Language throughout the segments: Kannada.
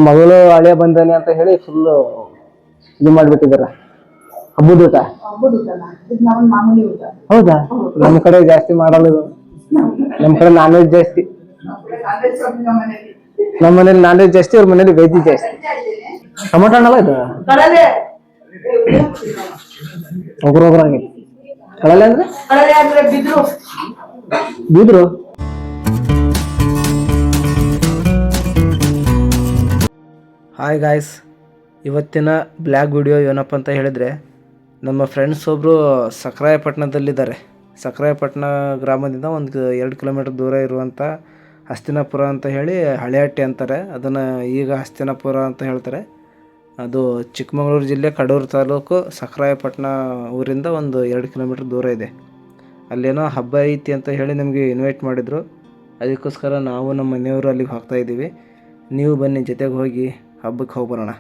ಮಗಳು ಹಳೆ ಬಂದಾನೆ ಅಂತ ಹೇಳಿ ಫುಲ್ ಇದು ಮಾಡ್ಬಿಟ್ಟಿದಾರ ಹಬ್ಬದ ಊಟ. ಹೌದಾ? ನಮ್ ಕಡೆ ಜಾಸ್ತಿ ಮಾಡಲ್ಲ ಇದು. ನಮ್ ಕಡೆ ನಾನ್ ವೆಜ್ ಜಾಸ್ತಿ. ನಮ್ಮ ಮನೇಲಿ ನಾನ್ ವೆಜ್ ಜಾಸ್ತಿ, ಅವ್ರ ಮನೇಲಿ ವೆಜ್ ಜಾಸ್ತಿ. ಟೊಮೊಟೊ ಹಣ್ಣಲ್ಲ ಇದು ಒಗ್ರೊಗ್ರಾಗಿ ಕಳಲೆ ಅಂದ್ರೆ ಬಿದ್ರು. ಹಾಯ್ ಗಾಯ್ಸ್, ಇವತ್ತಿನ ಬ್ಲಾಗ್ ವಿಡಿಯೋ ಏನಪ್ಪ ಅಂತ ಹೇಳಿದರೆ, ನಮ್ಮ ಫ್ರೆಂಡ್ಸ್ ಒಬ್ಬರು ಸಕ್ರಾಯಪಟ್ಟಣದಲ್ಲಿದ್ದಾರೆ. ಸಕ್ರಾಯಪಟ್ಟಣ ಗ್ರಾಮದಿಂದ ಒಂದು 2 ಕಿಲೋಮೀಟರ್ ದೂರ ಇರುವಂಥ ಹಸ್ತಿನಾಪುರ ಅಂತ ಹೇಳಿ ಹಳೆಹಟ್ಟಿ ಅಂತಾರೆ. ಅದನ್ನು ಈಗ ಹಸ್ತಿನಾಪುರ ಅಂತ ಹೇಳ್ತಾರೆ. ಅದು ಚಿಕ್ಕಮಗಳೂರು ಜಿಲ್ಲೆ ಕಡೂರು ತಾಲೂಕು ಸಕ್ರಾಯಪಟ್ಟಣ ಊರಿಂದ ಒಂದು 2 ಕಿಲೋಮೀಟರ್ ದೂರ ಇದೆ. ಅಲ್ಲೇನೋ ಹಬ್ಬ ಐತಿ ಅಂತ ಹೇಳಿ ನಮಗೆ ಇನ್ವೈಟ್ ಮಾಡಿದರು. ಅದಕ್ಕೋಸ್ಕರ ನಾವು ನಮ್ಮ ಮನೆಯವರು ಅಲ್ಲಿಗೆ ಹೋಗ್ತಾಯಿದ್ದೀವಿ. ನೀವು ಬನ್ನಿ, ಜೊತೆಗೆ ಹೋಗಿ ಹಬ್ಬಕ್ಕೆ ಹೋಗ್ಬರೋಣ.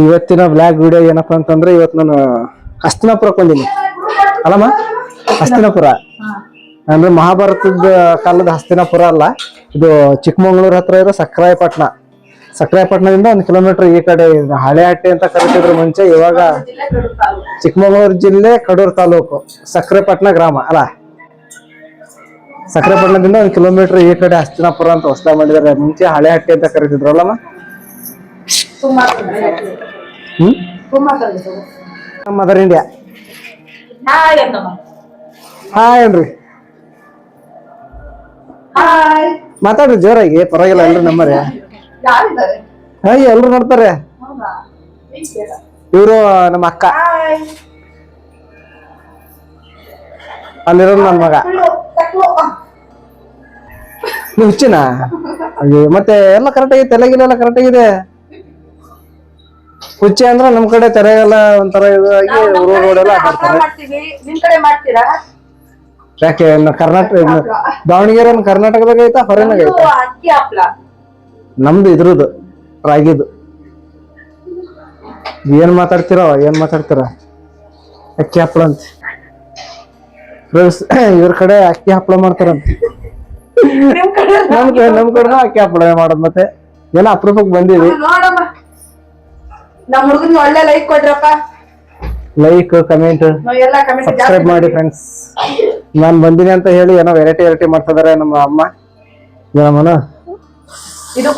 ಇವತ್ತಿನ ಬ್ಲಾಗ್ ವಿಡಿಯೋ ಏನಪ್ಪ ಅಂತಂದ್ರೆ, ಇವತ್ತು ನಾನು ಹಸ್ತಿನಾಪುರಕ್ಕೆ ಬಂದೀನಿ. ಅಲ್ಲಮ್ಮ, ಹಸ್ತಿನಾಪುರ ಅಂದ್ರೆ ಮಹಾಭಾರತದ ಕಾಲದ ಹಸ್ತಿನಾಪುರ ಅಲ್ಲ, ಇದು ಚಿಕ್ಕಮಗಳೂರು ಹತ್ರ ಇರೋ ಸಕ್ರಾಯಪಟ್ಟಣ. ಸಕ್ರಾಯಪಟ್ಟಣದಿಂದ 1 ಕಿಲೋಮೀಟರ್ ಈ ಕಡೆ ಹಳೆಹಟ್ಟಿ ಅಂತ ಕರಿತಿದ್ರು ಮುಂಚೆ. ಇವಾಗ ಚಿಕ್ಕಮಗಳೂರು ಜಿಲ್ಲೆ ಕಡೂರು ತಾಲೂಕು ಸಕ್ರಾಯಪಟ್ಟಣ ಗ್ರಾಮ ಅಲ್ಲ. ಸಕ್ರಾಯಪಟ್ಟಣದಿಂದ 1 ಕಿಲೋಮೀಟರ್ ಈ ಕಡೆ ಹಸ್ತಿನಾಪುರ ಅಂತ ಹೊಸದಾಗಿ ಮಾಡಿದ್ದಾರೆ. ಮುಂಚೆ ಹಳೆಹಟ್ಟಿ ಅಂತ ಕರಿತಿದ್ರು ಅಲ್ಲಮ್ಮ. Mother India. ಹಾಯ್ ಏನ್ರಿ, ಮಾತಾಡ್ರಿ ಜೋರಾಗಿ, ಪರವಾಗಿಲ್ಲ. ಎಲ್ರು ನಮ್ಮರೆ, ಹಾಯ್ ಎಲ್ರು ನೋಡ್ತಾರೆ. ಇವರು ನಮ್ಮ ಅಕ್ಕ, ಅಲ್ಲಿರೋ ನನ್ನ ಮಗ. ನೀವು ಹುಚ್ಚಿನ? ಮತ್ತೆ ಎಲ್ಲ ಕರೆಕ್ಟ್ ಆಗಿದೆ, ತಲೆಗಿಲ್ಲ ಎಲ್ಲ ಕರೆಕ್ಟ್ ಆಗಿದೆ. ಹುಚ್ಚಿ ಅಂದ್ರೆ ನಮ್ ಕಡೆ ತೆರೆಗೆಲ್ಲ ಒಂಥರ ಇದಾಗಿ ರೋಡ್ ಎಲ್ಲ ಹಾಕ್ತಾರೆ. ಯಾಕೆ ಕರ್ನಾಟಕ, ದಾವಣಗೆರೆ ಕರ್ನಾಟಕದಾಗ ಐತಾ ಹೊರನಾಗ ಐತಾ? ನಮ್ದು ಇದ್ರದ್ದು ರಾಗಿದು. ಏನ್ ಮಾತಾಡ್ತಿರೋ ಅಕ್ಕಿ ಹಪ್ಪಳ ಅಂತ. ಇವ್ರ ಕಡೆ ಅಕ್ಕಿ ಹಪ್ಪಳ ಮಾಡ್ತಾರಂತ, ನಮ್ ಕಡೆ ಅಕ್ಕಿ ಹಪ್ಪಳ ಮಾಡೋದು. ಮತ್ತೆ ಏನೋ ಅಪರೂಪಕ್ಕೆ ಬಂದೀವಿ. ನಮ್ಮ ಹುಡುಗನಿಗೆ ಒಳ್ಳೆ ಲೈಕ್ ಕೊಡ್ರಪ್ಪ, ಲೈಕ್ ಕಮೆಂಟ್ ಸಬ್ಸ್ಕ್ರೈಬ್ ಮಾಡಿ ಫ್ರೆಂಡ್ಸ್. ನಾನ್ ಬಂದಿನಿ ಅಂತ ಹೇಳಿ ಏನೋ ವೆರೈಟಿ ಮಾಡ್ತಿದಾರೆ ನಮ್ಮ ಅಮ್ಮ. ಏನಮ್ಮನ ಇದು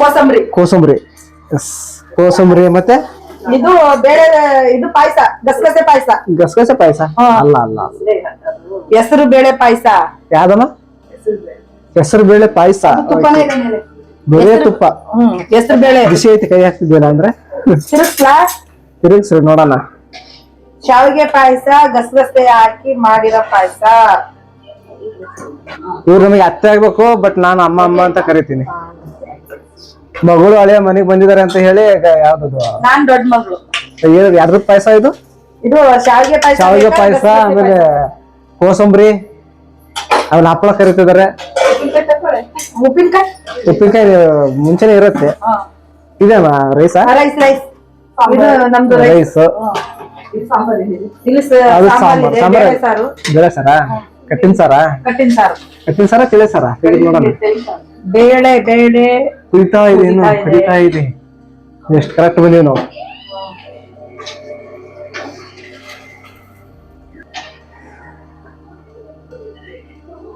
ಕೋಸಂಬರಿ ಮತ್ತೆ ಇದು ಬೇರೆ, ಇದು ಪಾಯಸ, ಗಸಗಸೆ ಪಾಯಸ. ಅಲ್ಲ ಹೆಸರು ಬೇಳೆ ಪಾಯಸ. ಯಾವ್ದಮ್ಮ? ಹೆಸರು ಬೇಳೆ ಪಾಯಸ. ಬೇರೆ ತುಪ್ಪ, ಹೆಸರು ಬೇಳೆ ಬಿಸಿ ಐತಿ, ಕೈ ಹಾಕ್ತಿದ್ದೀರಾ ಅಂದ್ರೆ ತಿರುಗಿಸ್ರಿ ನೋಡೋಣ. ಶಾವಿಗೆ ಪಾಯಸ, ಗಸಗಸೆ ಹಾಕಿ ಮಾಡಿರೋ ಪಾಯಸ. ಇವ್ರು ನಮಗೆ ಅತ್ತೆ ಆಗ್ಬೇಕು, ಬಟ್ ನಾನು ಅಮ್ಮ ಅಂತ ಕರಿತೀನಿ. ಮಗಳು ಹಳೆಯ ಮನೆಗೆ ಬಂದಿದ್ದಾರೆ ಅಂತ ಹೇಳಿ. ಯಾವ್ದು? ನಾನ್ ದೊಡ್ಡ ಮಗಳು. ಯಾವ್ದ್ರ ಪಾಯಸ ಇದು? ಇದು ಶಾವಿಗೆ ಪಾಯಸ. ಆಮೇಲೆ ಕೋಸಂಬರಿ, ಆಮೇಲೆ ಹಪ್ಪಳ ಕರಿತಿದ್ದಾರೆ. ಉಪ್ಪಿನಕಾಯಿ ಮುಂಚೆನೆ ಇರುತ್ತೆ. ಇದೇನಾ ರೈಸ್? ನಮ್ದು ರೈಸ್. ಬೇಳೆ ಸಾರ, ಕಟ್ಟಿನ ಸಾರ, ತಿಳಿ ಸಾರ. ನೋಡೋಣ. ಬೇಳೆ ಕುಯ್ತಾ ಇದೆ. ಎಷ್ಟು ಕರೆಕ್ಟ್ ಬಂದೀವಿ ನಾವು.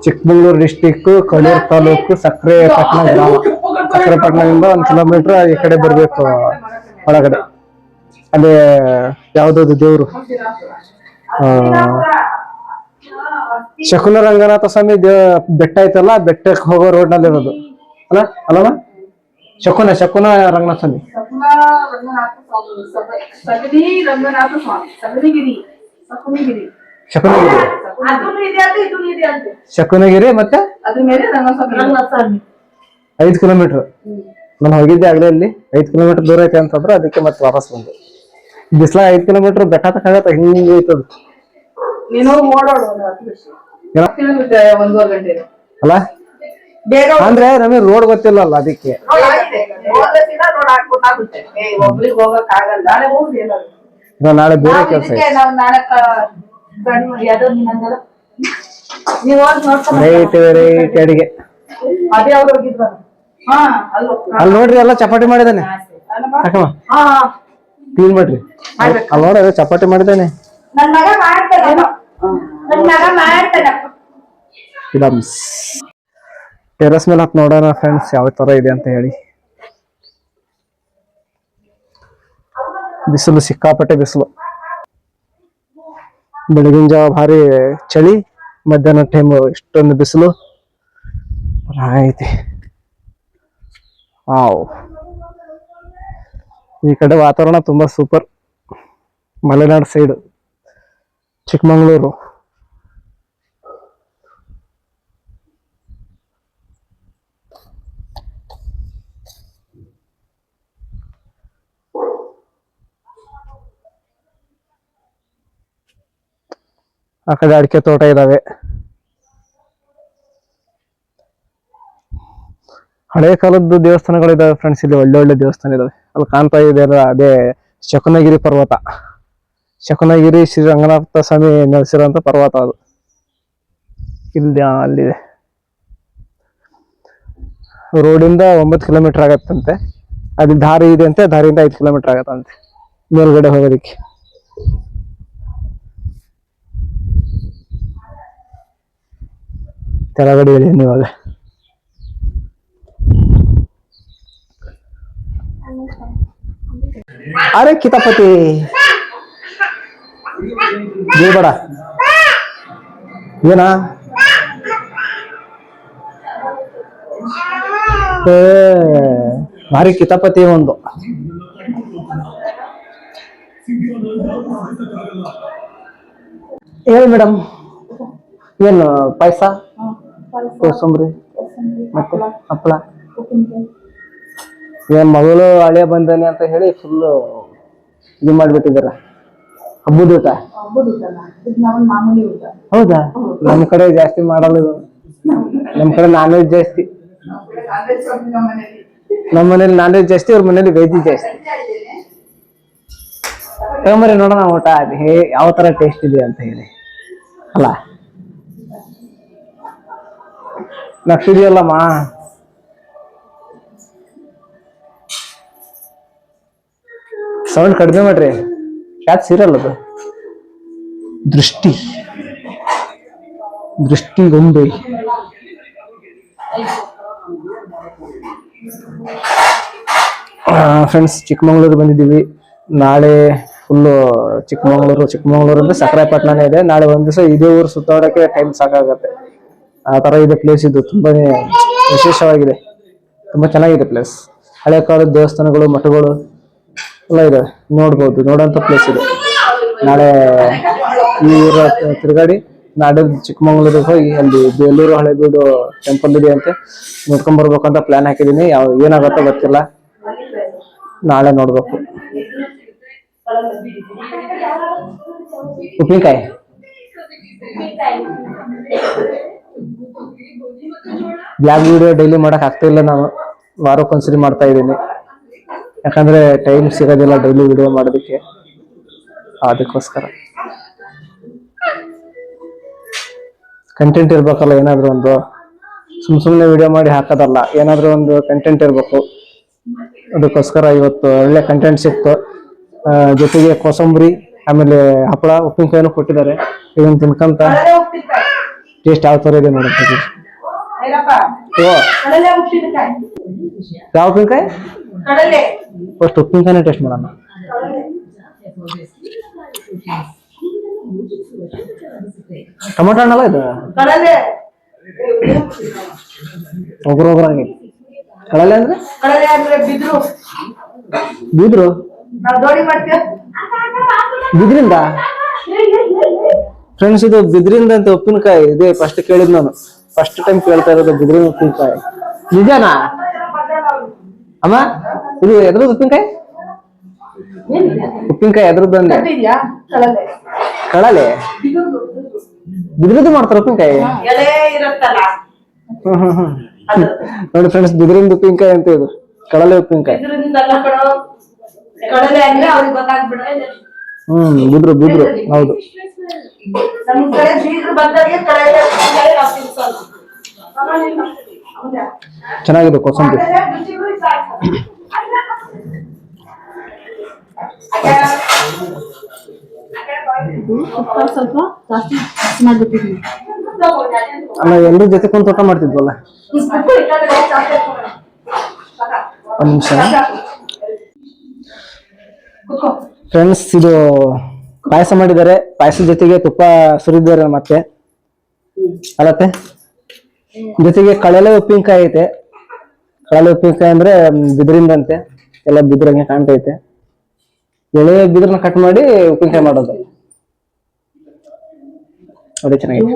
ಚಿಕ್ಕಮಗಳೂರು ಡಿಸ್ಟಿಕ್ ಕಡೂರು ತಾಲೂಕು ಸಕ್ರಾಯಪಟ್ಟಣ ಗ್ರಾಮ. ಸಕ್ರಾಯಪಟ್ಟಣದಿಂದ 1 ಕಿಲೋಮೀಟರ್ ಈ ಕಡೆ ಬರ್ಬೇಕು ಒಳಗಡೆ. ಅಲ್ಲಿ ಯಾವ್ದದು ದೇವ್ರು, ಶಕುನ ರಂಗನಾಥ ಸ್ವಾಮಿ ಬೆಟ್ಟ ಐತಲ್ಲ, ಬೆಟ್ಟಕ್ಕೆ ಹೋಗೋ ರೋಡ್ ನಲ್ಲಿ ಇರೋದು ಅಲ್ಲಮ್ಮ. ಶಕುನ ರಂಗನಾಥ ಸ್ವಾಮಿ, ಶಕುನಗಿರಿ ಮತ್ತೆ 5 ಕಿಲೋಮೀಟರ್. ನಾನು ಹೋಗಿದ್ದೆ ಆಗ್ಲೇ, ಅಲ್ಲಿ 5 ಕಿಲೋಮೀಟರ್ ದೂರ ಐತೆ ಅಂತಂದ್ರೆ ಅದಕ್ಕೆ ಮತ್ತೆ ವಾಪಸ್ ಬಂದೆ. ಬಿಸ್ಲ 5 ಕಿಲೋಮೀಟರ್ ಬೆಟ್ಟ ತಕ್ಕಾಗತ್ತ, ಹಿಂಗ ಐತದ ಅಲ್ಲ. ಅಂದ್ರೆ ನಮಗೆ ರೋಡ್ ಗೊತ್ತಿಲ್ಲ ಅಲ್ಲ, ಅದಕ್ಕೆ. ನಾಳೆ ಬೇರೆ ಕೆಲಸ ವೆರೈಟಿ ಅಡಿಗೆ. ಹಾ ಅಲ್ಲಿ ಹೋಗ್ತೀನಿ. ಅಲ್ಲಿ ನೋಡ್ರಿ ಎಲ್ಲ ಚಪಾತಿ ಮಾಡಿದಾನೆ ಅಲ್ಲಮ್ಮ? ಸಾಕಮ್ಮ ಹಾ ಹಾ ಕ್ಲೀನ್ ಮಾಡ್ರಿ. ಅಲ್ಲಿ ನೋಡ್ರಿ ಚಪಾತಿ ಮಾಡಿದಾನೆ. ನನ್ ಮಗ ಮಾಡ್ತಾನ. ನನ್ ಮಗ ಮಾಡ್ತಾನ. ಫಿಲಮ್ಸ್ ಟೆರಸ್ ಮೇಲೆ ಹತ್ ನೋಡೋಣ ಫ್ರೆಂಡ್ಸ್ ಯಾವ ತರ ಇದೆ ಅಂತ ಹೇಳಿ. ಬಿಸಿಲು ಸಿಕ್ಕಾಪಟ್ಟೆ ಬಿಸಿಲು. ಬೆಳಗಿನ ಜಾವ ಭಾರಿ ಚಳಿ, ಮಧ್ಯಾಹ್ನ ಟೈಮ್ ಇಷ್ಟೊಂದು ಬಿಸಿಲು ಐತಿ. ವಾವ್, ಈ ಕಡೆ ವಾತಾವರಣ ತುಂಬಾ ಸೂಪರ್. ಮಲೆನಾಡು ಸೈಡ್ ಚಿಕ್ಕಮಂಗ್ಳೂರು. ಆ ಕಡೆ ಅಡಿಕೆ ತೋಟ ಇದಾವೆ. ಹಳೆ ಕಾಲದ್ದು ದೇವಸ್ಥಾನಗಳಿದಾವೆ ಫ್ರೆಂಡ್ಸ್. ಇಲ್ಲಿ ಒಳ್ಳೆ ಒಳ್ಳೆ ದೇವಸ್ಥಾನ ಇದಾವೆ. ಅಲ್ಲಿ ಕಾಣ್ತಾ ಇದೆ ಅದೇ ಶಕುನಗಿರಿ ಪರ್ವತ. ಶಕುನಗಿರಿ ಶ್ರೀ ರಂಗನಾಥ ಸ್ವಾಮಿ ನೆಲೆಸಿರುವಂತ ಪರ್ವತ ಅದು. ಇಲ್ಲಿ ಅಲ್ಲಿದೆ. ರೋಡಿಂದ 9 ಕಿಲೋಮೀಟರ್ ಆಗತ್ತಂತೆ. ಅದು ದಾರಿ ಇದೆ ಅಂತೆ, ದಾರಿಯಿಂದ 5 ಕಿಲೋಮೀಟರ್ ಆಗತ್ತಂತೆ ಮೇಲ್ಗಡೆ ಹೋಗೋದಿಕ್ಕೆ. ಕೆಳಗಡೆ ಇಳಿ ಇವಾಗ. ಅರೆ ಕಿತಾಪತಿ ಬೇಡ ಏನಾ ಭಾರಿ ಕಿತಾಪತಿ ಒಂದು. ಹೇಳಿ ಮೇಡಮ್, ಏನು ಪಾಯಸ, ಕೋಸಂಬರಿ ಮತ್ತೆ ಹಪ್ಪಳ. ಏನ್ ಮಗಳು ಹಳೆ ಬಂದಾನೆ ಅಂತ ಹೇಳಿ ಫುಲ್ ಇದು ಮಾಡ್ಬಿಟ್ಟಿದಾರ. ಹಬ್ಬದ ಊಟ. ಹೌದಾ? ನಮ್ ಕಡೆ ಜಾಸ್ತಿ ಮಾಡಲ್ಲ ಇದು. ನಮ್ ಕಡೆ ನಾನ್ ವೆಜ್ ಜಾಸ್ತಿ. ನಮ್ಮ ಮನೇಲಿ ನಾನ್ ವೆಜ್ ಜಾಸ್ತಿ, ಅವ್ರ ಮನೇಲಿ ವೆಜ್ ಜಾಸ್ತಿ. ತಗೊಂಬರಿ ನೋಡೋಣ ಊಟ ಯಾವ ತರ ಟೇಸ್ಟ್ ಇದೆ ಅಂತ ಹೇಳಿ ಅಲ್ಲ. ನಕ್ಷಿದೆಯಲ್ಲಮ್ಮ. ಸೌಂಡ್ ಕಡಿಮೆ ಮಾಡ್ರಿ. ಯಾಕೆ ಸೀರಿಯಲ್ ಅದು? ದೃಷ್ಟಿ ಗೊಂಬೆ. ಫ್ರೆಂಡ್ಸ್, ಚಿಕ್ಕಮಂಗ್ಳೂರು ಬಂದಿದ್ದೀವಿ. ನಾಳೆ ಫುಲ್ಲು ಚಿಕ್ಕಮಂಗ್ಳೂರು ಅಂದ್ರೆ ಸಕ್ರಾಯಪಟ್ಟಣನೇ ಇದೆ. ನಾಳೆ ಒಂದ್ ದಿವಸ ಇದೇ ಊರು ಸುತ್ತಾಡೋಕೆ ಟೈಮ್ ಸಾಕಾಗತ್ತೆ. ಆ ತರ ಇದೆ ಪ್ಲೇಸ್. ಇದು ತುಂಬಾನೇ ವಿಶೇಷವಾಗಿದೆ. ತುಂಬಾ ಚೆನ್ನಾಗಿದೆ ಪ್ಲೇಸ್. ಹಳೆ ಕಾಲದ ದೇವಸ್ಥಾನಗಳು, ಮಠಗಳು ಎಲ್ಲ ಇದೆ. ನೋಡ್ಬೋದು, ನೋಡೋಂಥ ಪ್ಲೇಸ್ ಇದೆ. ನಾಳೆ ಈ ಊರ ತಿರುಗಾಡಿ ನಾಳೆ ಚಿಕ್ಕಮಂಗ್ಳೂರಿಗೆ ಹೋಗಿ ಅಲ್ಲಿ ಬೇಲೂರು ಹಳೆಬೀಡು ಟೆಂಪಲ್ ಇದೆ ಅಂತೆ, ನೋಡ್ಕೊಂಡ್ ಬರ್ಬೇಕಂತ ಪ್ಲಾನ್ ಹಾಕಿದೀನಿ. ಏನಾಗತ್ತೋ ಗೊತ್ತಿಲ್ಲ, ನಾಳೆ ನೋಡ್ಬೇಕು. ಉಪ್ಪಿನಕಾಯಿ ಬ್ಲಾಗ್ ವಿಡಿಯೋ ಡೈಲಿ ಮಾಡಕ್ ಆಗ್ತಾ ಇಲ್ಲ. ನಾನು ವಾರಕ್ಕೊಂದ್ಸರಿ ಮಾಡ್ತಾ ಇದ್ದೀನಿ. ಯಾಕಂದ್ರೆ ಟೈಮ್ ಸಿಗೋದಿಲ್ಲ ಡೈಲಿ ವಿಡಿಯೋ ಮಾಡೋದಕ್ಕೆ. ಅದಕ್ಕೋಸ್ಕರ ಕಂಟೆಂಟ್ ಇರ್ಬೇಕಲ್ಲ. ಏನಾದ್ರು ಒಂದು ಸುಮ್ನೆ ವಿಡಿಯೋ ಮಾಡಿ ಹಾಕೋದಲ್ಲ, ಏನಾದ್ರು ಒಂದು ಕಂಟೆಂಟ್ ಇರ್ಬೇಕು. ಅದಕ್ಕೋಸ್ಕರ ಇವತ್ತು ಒಳ್ಳೆ ಕಂಟೆಂಟ್ ಸಿಕ್ತು. ಜೊತೆಗೆ ಕೋಸಂಬರಿ, ಆಮೇಲೆ ಹಪ್ಪಳ, ಉಪ್ಪಿನಕಾಯಿನೂ ಕೊಟ್ಟಿದ್ದಾರೆ. ಇದನ್ನ ತಿನ್ಕಂತ ಟೇಸ್ಟ್ ಯಾವ ತರ ಇದೆ ನೋಡಂತ. ಯಾವ ಉಪ್ಪಿನಕಾಯಿ? ಫಸ್ಟ್ ಉಪ್ಪಿನಕಾಯಿನ ಟೇಸ್ಟ್ ಮಾಡೋಣ. ಟೊಮೊಟೊ ಹಣ್ಣಲ್ಲ ಇದು? ಒಗ್ರಾಗಿ ಕಳಲೆ ಅಂದ್ರೆ ಬಿದ್ರು. ಬಿದ್ರಿಂದ ಫ್ರೆಂಡ್ಸ್, ಇದು ಬಿದ್ರಿಂದ ಅಂತ ಉಪ್ಪಿನಕಾಯಿ ಇದೆ. ಫಸ್ಟ್ ಕೇಳಿದ್ ನಾನು, ಫಸ್ಟ್ ಟೈಮ್ ಕೇಳ್ತಾ ಇರೋದು ಬಿದ್ರಿನ ಉಪ್ಪಿನಕಾಯಿ. ನಿಜನಾ ಅಮ್ಮ? ಇದು ಎದ್ರದ್ದು ಉಪ್ಪಿನಕಾಯಿ? ಎದ್ರದ್ದು ಅಂದ್ರೆ ಕಳಲೆ ಬಿದ್ರದ್ದು ಮಾಡ್ತಾರ ಉಪ್ಪಿನಕಾಯಿ. ನೋಡಿ ಫ್ರೆಂಡ್ಸ್, ಬಿದ್ರಿಂದ ಉಪ್ಪಿನಕಾಯಿ ಅಂತ ಇದು ಕಳಲೆ ಉಪ್ಪಿನಕಾಯಿ. ಬಿದ್ರು ಹೌದು. ಚೆನ್ನಾಗಿದೆ ಕೋಸಂಬರಿ. ಸ್ವಲ್ಪ ಜಾಸ್ತಿ ಮಾಡ್ಬಿಟ್ಟಿದ್ದೀನಿ. ಅಲ್ಲ ಎಲ್ಲರೂ ಜೊತೆ ಕುಂತು ಊಟ ಮಾಡ್ತಿದ್ವಲ್ಲ. ಒಂದು ನಿಮಿಷ ಫ್ರೆಂಡ್ಸ್, ಇದು ಪಾಯಸ ಮಾಡಿದ್ದಾರೆ. ಪಾಯಸದ ಜೊತೆಗೆ ತುಪ್ಪ ಸುರಿದ್ದಾರೆ ಮತ್ತೆ ಅಲ್ಲತ್ತೆ. ಜೊತೆಗೆ ಕಳೆಲೆ ಉಪ್ಪಿನಕಾಯಿ ಐತೆ. ಕಳೆಲೆ ಉಪ್ಪಿನಕಾಯಿ ಅಂದ್ರೆ ಬಿದಿರಿಂದಂತೆ, ಎಲ್ಲ ಬಿದಿರಂಗೆ ಕಾಣ್ತೈತೆ. ಎಳೆ ಬಿದಿರನ್ನ ಕಟ್ ಮಾಡಿ ಉಪ್ಪಿನಕಾಯಿ ಮಾಡೋದು. ಅದೇ ಚೆನ್ನಾಗಿದೆ.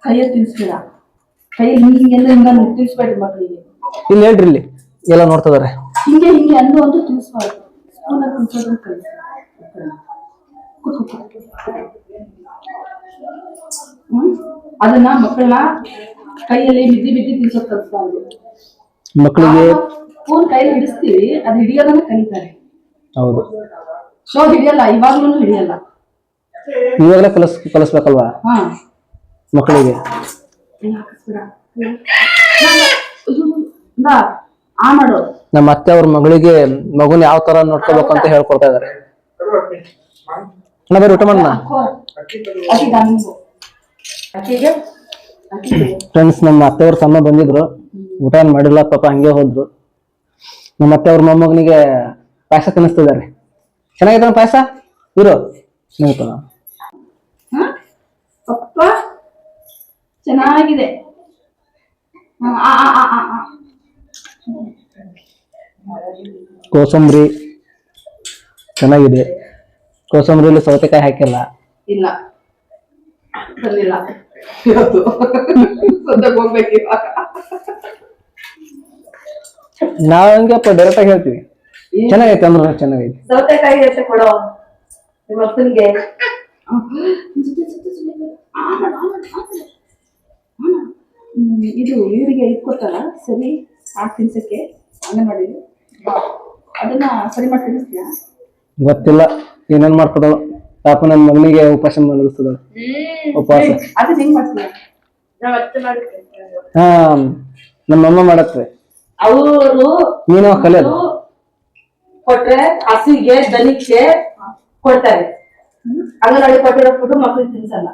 ಕೈಯಲ್ಲಿ ತಿನ್ಸ್ಬೇಡ, ಕೈಯಲ್ಲಿ ಹಿಂಗೆ ತಿನ್ಸ್ಬೇಡ್ರಿ ಮಕ್ಕಳಿಗೆ. ಇಲ್ಲಿ ಹೇಳ್ರಿ, ಇಲ್ಲಿ ಎಲ್ಲ ನೋಡ್ತಿದಾರೆ. ಹಿಂಗೆ ಹಿಂಗೆ ಅಂದು ತಿನ್ಸ್ಬಾರ್ದು. ಸ್ಪೂನಲ್ಲಿ ತಿನ್ಸೋದ್ರ ಕಲಿಸಿ. ಅದನ್ನ ಮಕ್ಕಳನ್ನ ಕೈಯಲ್ಲಿ ಬಿದ್ದಿ ತಿನ್ಸೋದ್ ಕಲಿಸ್ಬಾರ್ದು. ಮಕ್ಕಳಿಗೆ ಸ್ಪೂನ್ ಕೈಯಲ್ಲಿ ಹಿಡಿಸ್ತೀವಿ, ಅದು ಹಿಡಿಯೋದನ್ನ ಕಲಿತಾರೆ. ಹೌದು, ಶೋ ಹಿಡಿಯಲ್ಲ, ಇವಾಗ್ಲೂ ಹಿಡಿಯಲ್ಲ. ಇವಾಗಲೇ ಕಲಿಸ್ಬೇಕಲ್ವಾ ಮಕ್ಕಳಿಗೆ. ಮಾಡು. ನಮ್ಮ ಅತ್ತೆ ಅವ್ರ ಮಗಳಿಗೆ ಮಗುನ ಯಾವ ತರ ನೋಡ್ಕೋಬೇಕು ಅಂತ ಹೇಳ್ಕೊಡ್ತಾ ಇದಾರೆ. ಬೇರೆ ಊಟ ಮಾಡೋಣ ಫ್ರೆಂಡ್ಸ್. ನಮ್ಮ ಅತ್ತೆ ಅವ್ರ ತಮ್ಮ ಬಂದಿದ್ರು, ಊಟ ಏನ್ ಮಾಡಿಲ್ಲ ಪಾಪ, ಹಂಗೆ ಹೋದ್ರು. ನಮ್ಮ ಅತ್ತೆ ಅವ್ರ ಮೊಮ್ಮಗನಿಗೆ ಪಾಯಸ ತಿನ್ನಿಸ್ತಿದ್ದಾರೆ. ಚೆನ್ನಾಗಿದೆ ಪಾಯಸ ಇರು. ಪಪ್ಪ ಚೆನ್ನಾಗಿದೆ. ಕೋಸಂಬರಿ ಚೆನ್ನಾಗಿದೆ. ಕೋಸಂಬರಿಯಲ್ಲಿ ಸೌತೆಕಾಯಿ ಹಾಕಿಲ್ಲ. ಇಲ್ಲ ಬರ್ಲಿಲ್ಲ. ಹೋಗ್ಬೇಕಿಲ್ಲ. ನಾವ್ ಹಂಗಪ್ಪ ಡೈರೆಕ್ಟ್ ಆಗಿ ಹೇಳ್ತೀವಿ. ಚೆನ್ನಾಗೈತೆ ಅಂದ್ರೆ ಚೆನ್ನಾಗೈತೆ. ಸೌತೆಕಾಯಿ ಎಷ್ಟು ಕೊಡೋ ನಿಮ್ಮ ಅಪ್ಪನಿಗೆ. ಇದು ಇವರಿಗೆ ಇಟ್ಕೊತಾರ ಸರಿ ತಿನ್ಸಕ್ಕೆ ಅಂಗನವಾಡಿ. ಅದನ್ನ ಸರಿ ಮಾಡಿ ತಿನ್ನಿಸ್ತೀಯಾ? ಗೊತ್ತಿಲ್ಲ ಏನೇನ್ ಮಾಡ್ತದಳು ಪಾಪ. ನನ್ನ ಮಗನಿಗೆ ಉಪವಾಸ ಮಲಗಿಸ್ತದಳು. ಉಪವಾಸ ಅದು ಹೆಂಗ್ ಮಾಡ್ತೀಯ? ಹಾ, ನಮ್ಮಮ್ಮ ಮಾಡತ್ವೆ. ಅವರು ನೀನು ಕಲಿಯೋದು ಕೊಟ್ರೆ ಹಸಿಗೆ ದನಿಕ್ಕೆ ಕೊಡ್ತಾರೆ. ಅಂಗನವಾಡಿ ಕೊಟ್ಟಿರೋ ಫುಡ್ ಮಕ್ಳಿಗೆ ತಿನ್ಸಲ್ಲ.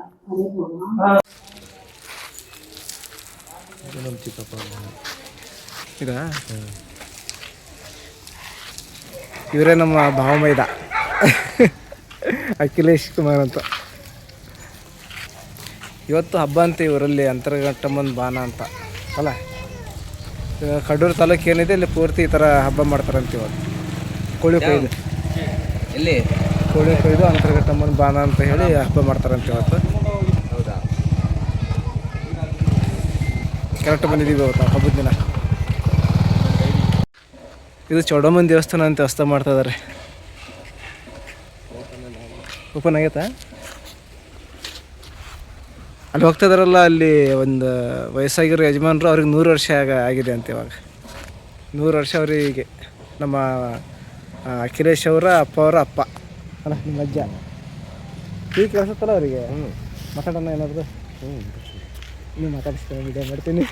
ಇವರೇ ನಮ್ಮ ಭಾವಮೈದ ಅಖಿಲೇಶ್ ಕುಮಾರ್ ಅಂತ. ಇವತ್ತು ಹಬ್ಬ ಅಂತ ಇವರಲ್ಲಿ, ಅಂತರಘಟ್ಟಮ್ಮನ ಬಾನ ಅಂತ ಅಲ್ಲ. ಕಡೂರು ತಾಲೂಕು ಏನಿದೆ ಇಲ್ಲಿ ಪೂರ್ತಿ ಈ ಥರ ಹಬ್ಬ ಮಾಡ್ತಾರಂತ. ಇವತ್ತು ಕೋಳಿ ಕೊಯ್ದು, ಎಲ್ಲಿ ಕೋಳಿ ಕೊಯ್ದು ಅಂತರಘಟ್ಟಮ್ಮನ ಬಾನ ಅಂತ ಹೇಳಿ ಹಬ್ಬ ಮಾಡ್ತಾರಂತ ಇವತ್ತು. ಹೌದಾ? ಕರೆಕ್ಟ್ ಬಂದಿದ್ದೀವಿ ಇವತ್ತು ಹಬ್ಬದ ದಿನ. ಇದು ಚೌಡಮ್ಮನ ದೇವಸ್ಥಾನ ಅಂತ ವ್ಯವಸ್ಥೆ ಮಾಡ್ತಾ ಇದ್ದಾರೆ. ಓಪನ್ ಆಗೈತಾ? ಅಲ್ಲಿ ಹೋಗ್ತಾ ಇದಾರಲ್ಲ, ಅಲ್ಲಿ ಒಂದು ವಯಸ್ಸಾಗಿರೋ ಯಜಮಾನರು, ಅವ್ರಿಗೆ 100 ವರ್ಷ ಆಗಿದೆ ಅಂತ. ಇವಾಗ 100 ವರ್ಷ ಅವರಿಗೆ. ನಮ್ಮ ಅಖಿಲೇಶ್ ಅವರ ಅಪ್ಪ ಅವರ ಅಪ್ಪ ಅಲ್ಲ, ನಿಮ್ಮ ಅಜ್ಜ. ಈಗ ಕೇಳಿಸುತ್ತಲ್ಲ ಅವರಿಗೆ. ಮಾತಾಡೋಣ ಏನಾದರೂ? ನೀವು ಮಾತಾಡಿಸ್ತೀನಿ, ವಿಡಿಯೋ ಮಾಡ್ತೀನಿ.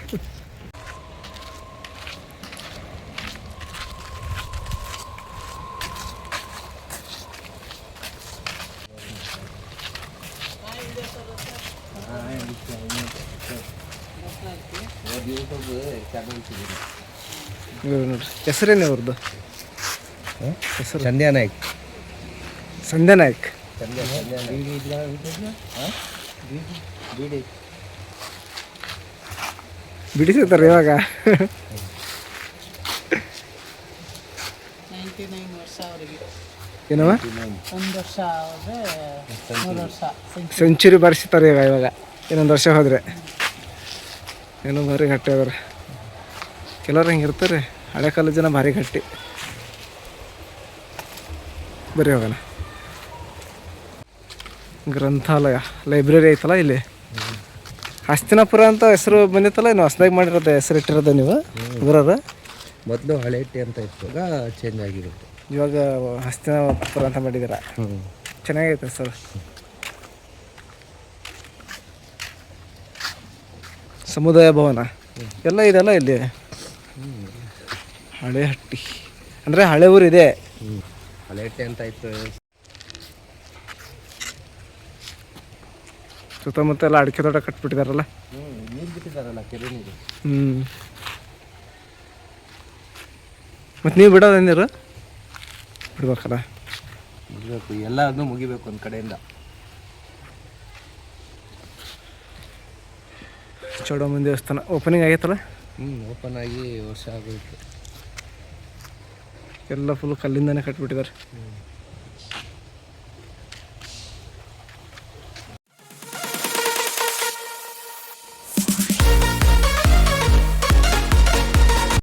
ನೋಡ್ರಿ, ಹೆಸರೇನು ಅವ್ರದ್ದು? ಹೆಸರು ಸಂಧ್ಯಾ ನಾಯ್ಕ್. ಸಂಧ್ಯಾ ನಾಯ್ಕ್. ಬಿಡಿಸಿರ್ತಾರೆ ಇವಾಗ. 99 ವರ್ಷ ಅವರಿಗೆ. ಏನವ? 1 ವರ್ಷ ಆದರೆ 3 ವರ್ಷ ಸೆಂಚುರಿ ಬಾರಿಸ್ತಾರೆ ಇವಾಗ. ಇನ್ನೊಂದು ವರ್ಷ ಹೋದರೆ ಏನೋ ಭಾರಿ ಗಟ್ಟಿ ಅದಾರೆ. ಕೆಲವ್ರು ಹಿಂಗೆ ಇರ್ತಾರೆ, ಹಳೆ ಕಾಲದ ಜನ ಭಾರಿ ಗಟ್ಟಿ. ಬರೀ ಹೋಗೋಣ. ಗ್ರಂಥಾಲಯ, ಲೈಬ್ರರಿ ಐತಲ್ಲ ಇಲ್ಲಿ. ಹಸ್ತಿನಾಪುರ ಅಂತ ಹೆಸರು ಬಂದಿತ್ತಲ್ಲ, ಇನ್ನು ಹೊಸದಾಗಿ ಮಾಡಿರೋದು ಹೆಸರು ಇಟ್ಟಿರೋದು ನೀವು ಊರದು? ಮೊದಲು ಹಳೇಟಿ ಅಂತ ಇತ್ತು, ಚೇಂಜ್ ಆಗಿರುತ್ತೆ. ಇವಾಗ ಹಸ್ತಿನಾಪುರ ಅಂತ ಮಾಡಿದ್ದೀರ. ಚೆನ್ನಾಗೈತೆ ಸರ್. ಸಮುದಾಯ ಭವನ ಎಲ್ಲ ಇದೆಲ್ಲ ಇಲ್ಲಿ. ಹಳೆ ಹಟ್ಟಿ ಅಂದರೆ ಹಳೆ ಊರಿದೆ. ಹಳೆಟ್ಟೆ ಅಂತ ಇತ್ತು. ಸುತ್ತಮುತ್ತ ಎಲ್ಲ ಅಡಿಕೆ ತೋಟ ಕಟ್ಬಿಟ್ಟಿದಾರಲ್ಲ. ನೀರು ಬಿಟ್ಟಿದ್ದಾರಲ್ಲ, ಕೆರೆ ನೀರು. ಮತ್ತು ನೀವು ಬಿಡೋದು ನೀರು ಬಿಡ್ಬೇಕಲ್ಲ. ಮುಗಿಬೇಕು, ಎಲ್ಲದನ್ನೂ ಮುಗಿಬೇಕು ಒಂದು ಕಡೆಯಿಂದ. ಚೌಡಮ್ಮನ ದೇವಸ್ಥಾನ ಓಪನಿಂಗ್ ಆಗೈತಲ್ಲ. ಓಪನ್ ಆಗಿ ವರ್ಷ ಆಗೋಯ್ತು. ಎಲ್ಲ ಫುಲ್ ಕಲ್ಲಿಂದನೇ ಕಟ್ಬಿಟ್ಟಿದ್ದಾರೆ.